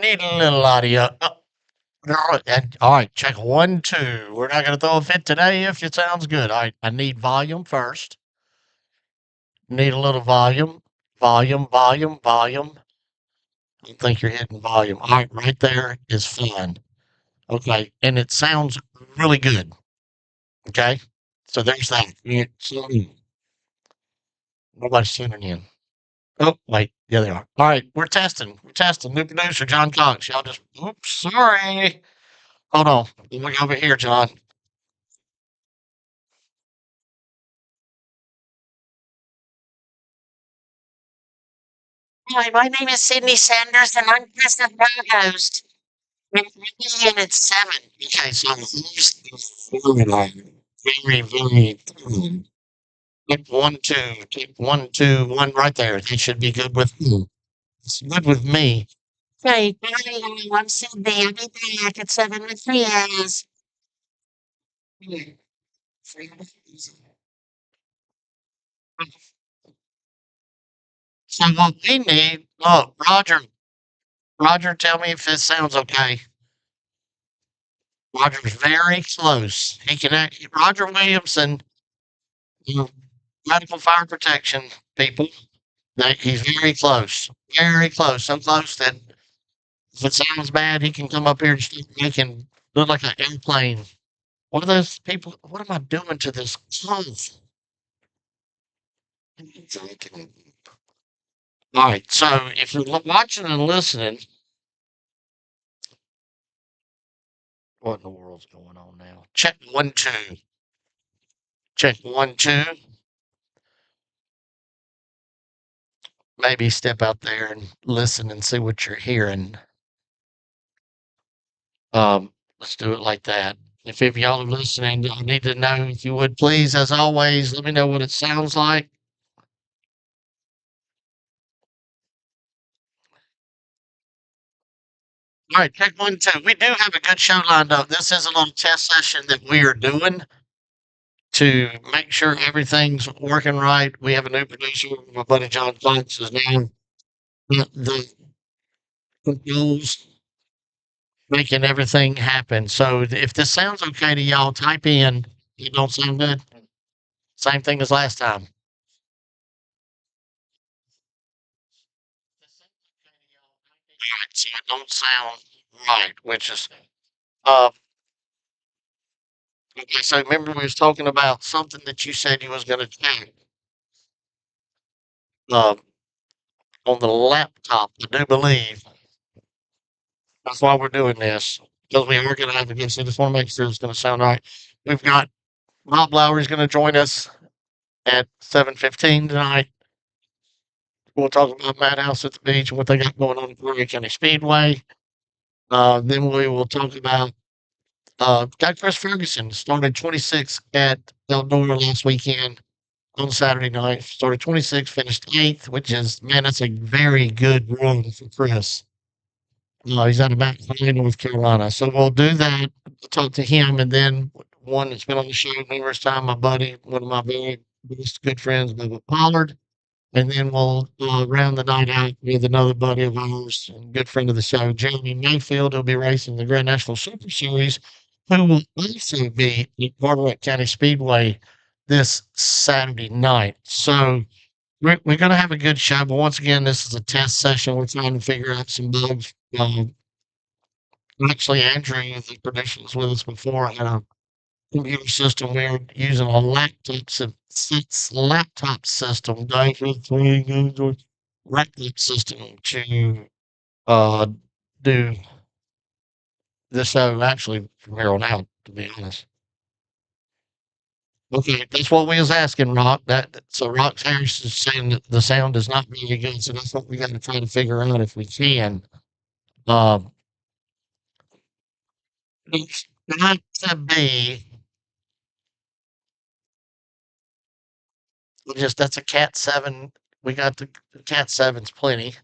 Need a little audio. All right, check 1, 2. We're not going to throw a fit today if it sounds good. All right, I need volume first. Need a little volume. Volume, volume, volume. I think you're hitting volume. All right, right there is fine. Okay, and it sounds really good. Okay, so there's that. Nobody's tuning in. Oh, wait. Yeah, they are. All right, we're testing. We're testing. New producer, John Cox. Y'all just, oops, sorry. Hold on. Look over here, John. Hi, my name is Sydney Sanders, and I'm just a co-host. And it's 7. Okay, so here's the formula. Very, very Tip 1, 2. Tip 1, 2, 1 right there. That should be good with you. It's good with me. Hey, hi, I'm Sydney. I'll be back at 7 with friends. So what we need, look, Roger, tell me if this sounds okay. Roger's very close. He can act, Roger Williamson, you know, radical fire protection people. He's very close, very close. So close that if it sounds bad, he can come up here and start making look like an airplane. What are those people? What am I doing to this clothes? All right. So if you're watching and listening, what in the world's going on now? Check 1, 2. Check 1, 2. Maybe step out there and listen and see what you're hearing. Let's do it like that. If y'all are listening, I need to know if you would please, as always, let me know what it sounds like. All right, check 1, 2. We do have a good show lined up. This is a little test session that we are doing to make sure everything's working right. We have a new producer. My buddy John Fox is now the controls making everything happen. So if this sounds okay to y'all, type in. It don't sound good. Same thing as last time. Right, so it don't sound right, which is uh okay. So remember we was talking about something that you said you was going to check uh, on the laptop. I do believe that's why we're doing this because we are going to have to get. So just want to make sure it's going to sound right. We've got Rob Lowry's going to join us at 7:15 tonight. We'll talk about Madhouse at the Beach and what they got going on at Prairie County Speedway. Then we will talk about got Chris Ferguson started 26th at Eldora last weekend on Saturday night. Started 26th, finished 8th, which is, man, that's a very good run for Chris. He's out of Mount Clay, North Carolina. So we'll do that, talk to him, and then one that's been on the show numerous times, my buddy, one of my very best good friends, Bubba Pollard. And then we'll round the night out with another buddy of ours and good friend of the show, Jamie Mayfield, who'll be racing the Grand National Super Series, who will also be at Carteret County Speedway this Saturday night. So we're going to have a good show, but once again, this is a test session. We're trying to figure out some bugs. Actually, Andrew, the producer, was with us before, had a computer system. We're using a laptop system, laptop system to uh, do the show actually from here on out, to be honest. Okay, that's what we was asking, Rock. So Rock Harris is saying that the sound is not really good, so that's what we got to try to figure out if we can. Um, it's got to be just that's a Cat 7. We got the Cat 7's plenty.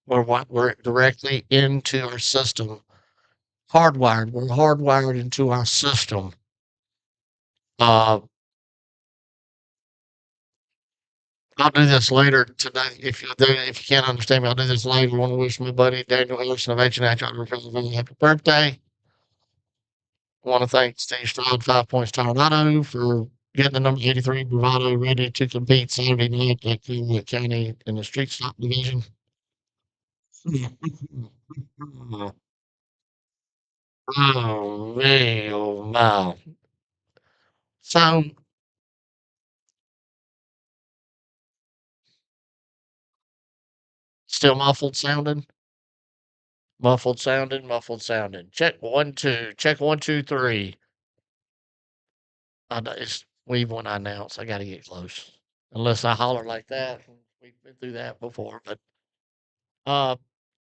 We're directly into our system, hardwired. We're hardwired into our system. Uh, I'll do this later today. If you can't understand me, I'll do this later. I want to wish my buddy Daniel Harrison of H&H a very happy birthday. I want to thank Steve Stroud, 5 Points Tornado, for getting the number 83 Bravado ready to compete Saturday night at Cleveland County in the Street Stock Division. Oh, man, oh, my. So, still muffled sounding? Muffled sounding, muffled sounding. Check 1, 2. Check 1, 2, 3. It's weave when I announce. I got to get close. Unless I holler like that. We've been through that before. But uh,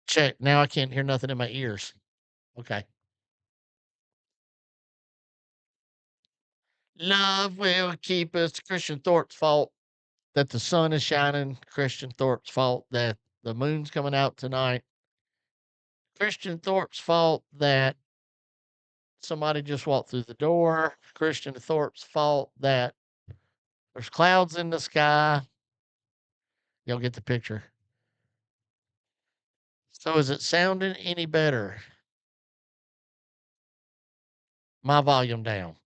check. Now I can't hear nothing in my ears. Okay. Love will keep us. Christian Thorpe's fault that the sun is shining. Christian Thorpe's fault that the moon's coming out tonight. Christian Thorpe's fault that somebody just walked through the door. Christian Thorpe's fault that there's clouds in the sky. You'll get the picture. So is it sounding any better? My volume down.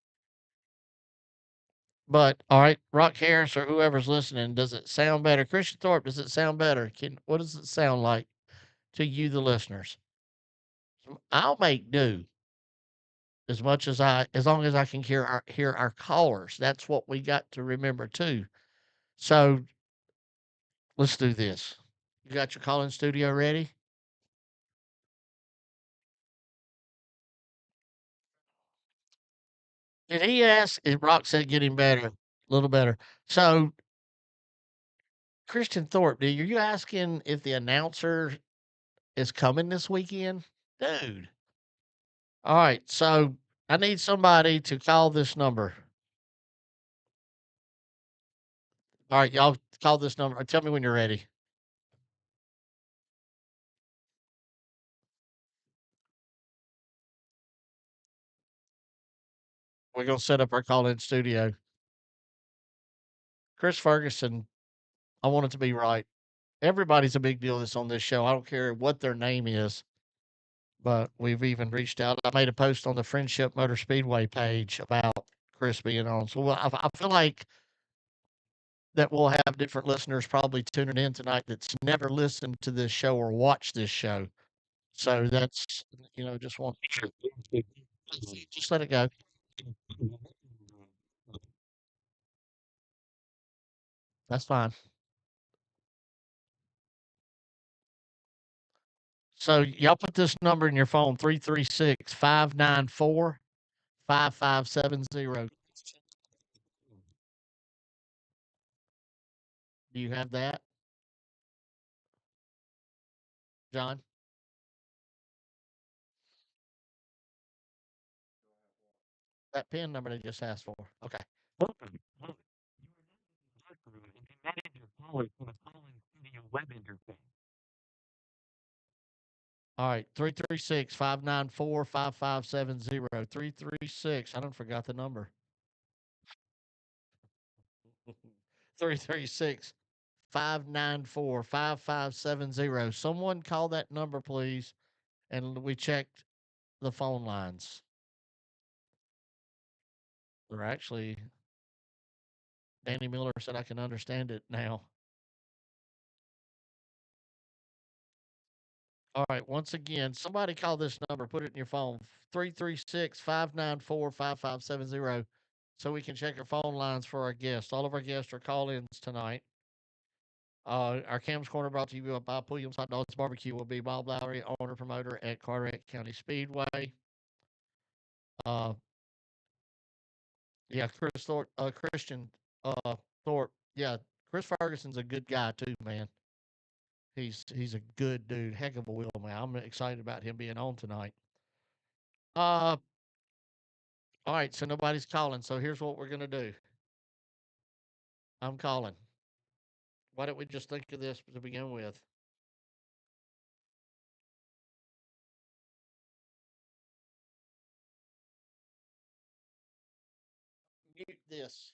But all right, Rock Harris or whoever's listening, does it sound better? Christian Thorpe, does it sound better? What does it sound like to you, the listeners? I'll make do as long as I can hear our callers. That's what we got to remember too. So let's do this. You got your call in studio ready? Did he ask? Rock said getting better, a little better. So Christian Thorpe, are you asking if the announcer is coming this weekend? Dude. All right. So I need somebody to call this number. All right. Y'all call this number. Tell me when you're ready. We're going to set up our call in studio. Chris Ferguson, I want it to be right. Everybody's a big deal that's on this show. I don't care what their name is, but we've even reached out. I made a post on the Friendship Motor Speedway page about Chris being on. So I feel like that we'll have different listeners probably tuning in tonight that's never listened to this show or watched this show. So that's, just want just let it go. That's fine. So y'all put this number in your phone 336-594-5570. Do you have that, John? That PIN number they just asked for. Okay. All right, 336-594-5570. 336. I don't forgot the number. 336-594-5570. Someone call that number, please. And we checked the phone lines. They're actually, Danny Miller said I can understand it now. All right, once again, somebody call this number, put it in your phone 336-594-5570, so we can check our phone lines for our guests. All of our guests are call ins tonight. Our Cam's Corner brought to you by Williams Hot Dogs Barbecue will be Bob Lowry, owner promoter at Carteret County Speedway. Uh, yeah, Chris Thorpe, Christian Thorpe. Yeah, Chris Ferguson's a good guy too, man. He's a good dude, heck of a wheel man. I'm excited about him being on tonight. Uh, all right, so nobody's calling. So here's what we're gonna do. I'm calling. Why don't we just think of this to begin with? Mute this.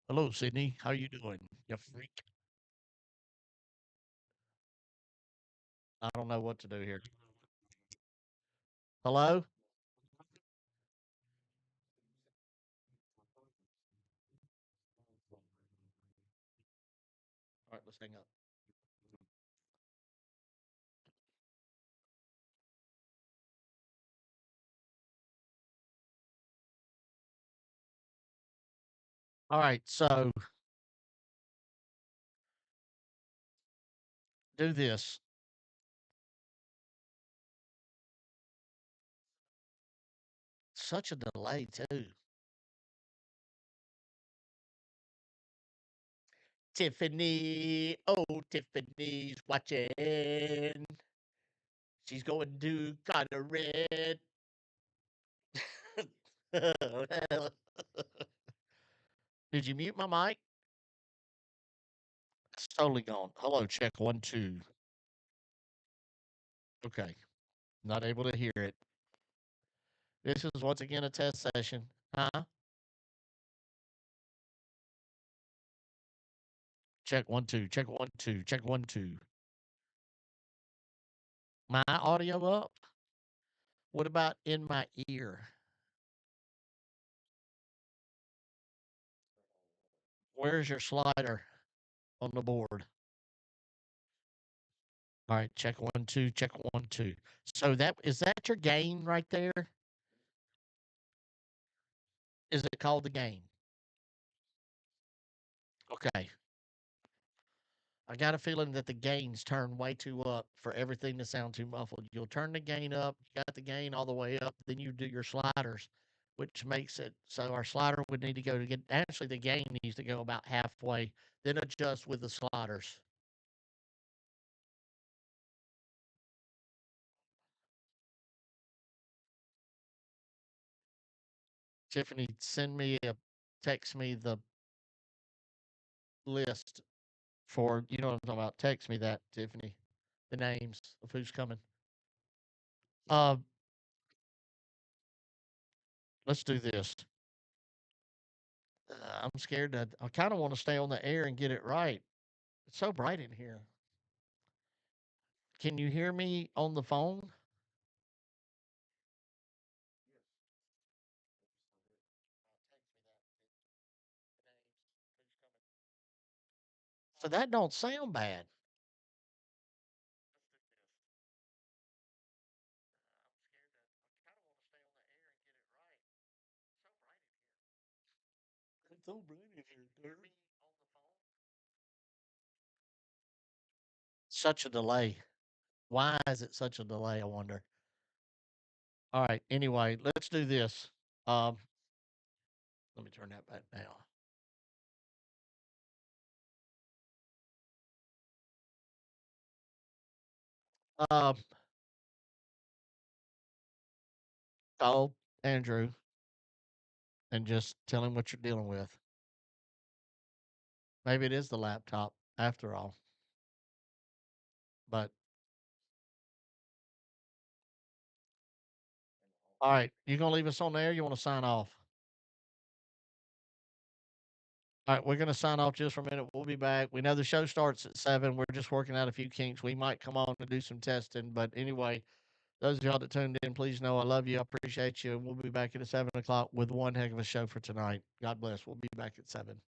Hello, Sydney. How you doing? You freak. I don't know what to do here. Hello? All right, let's hang up. All right, so do this. Such a delay, too. Tiffany. Oh, Tiffany's watching. She's going to kind of red. Did you mute my mic? It's totally gone. Hello, check 1, 2. Okay. Not able to hear it. This is once again a test session. Huh? Check 1, 2. Check 1, 2. Check 1, 2. My audio up? What about in my ear? Where's your slider on the board? All right, check 1, 2. Check 1, 2. So that your gain right there? Is it called the gain? Okay. I got a feeling that the gains turn way too up for everything to sound too muffled. You'll turn the gain up, you got the gain all the way up, then you do your sliders, which makes it so our slider would need to go to get actually the gain needs to go about halfway, then adjust with the sliders. Tiffany, text me the list for you know what I'm talking about. Text me that, Tiffany. The names of who's coming. Uh let's do this. I'm scared that I kind of want to stay on the air and get it right. It's so bright in here. Can you hear me on the phone? So that don't sound bad. It's so bright in here. Such a delay. Why is it such a delay? I wonder. All right. Anyway, let's do this. Um, let me turn that back now. Um, call Andrew and just tell him what you're dealing with. Maybe it is the laptop after all. But all right, you gonna leave us on there? You want to sign off? All right, we're gonna sign off just for a minute. We'll be back. We know the show starts at 7. We're just working out a few kinks. We might come on and do some testing, but anyway, those of y'all that tuned in, please know I love you. I appreciate you. We'll be back at 7 o'clock with one heck of a show for tonight. God bless. We'll be back at 7.